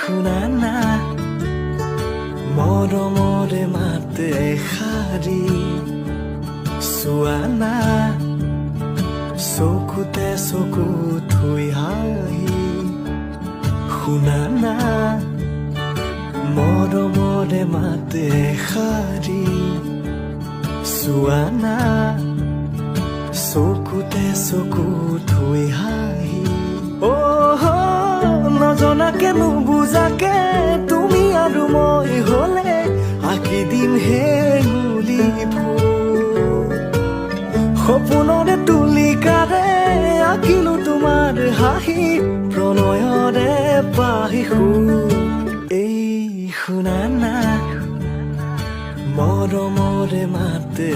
শুনা না মৰমৰে মাতে এষাৰি চোৱা না চকুতে চকু থৈ হাঁহি শুনা না মৰমৰে মাতে এষাৰি চোৱা না চকুতে চকু থৈ হাঁহি নজনাকে নুবুজাকে তুমি আৰু মই হলে আঁকি দিম হেঙুলি ফুল সপোনৰে তুলিকাৰে আঁকিলো তোমাৰ হাঁহি প্ৰণয়ৰে পাহি সুৰ এই শুনা না মৰমৰে মাতে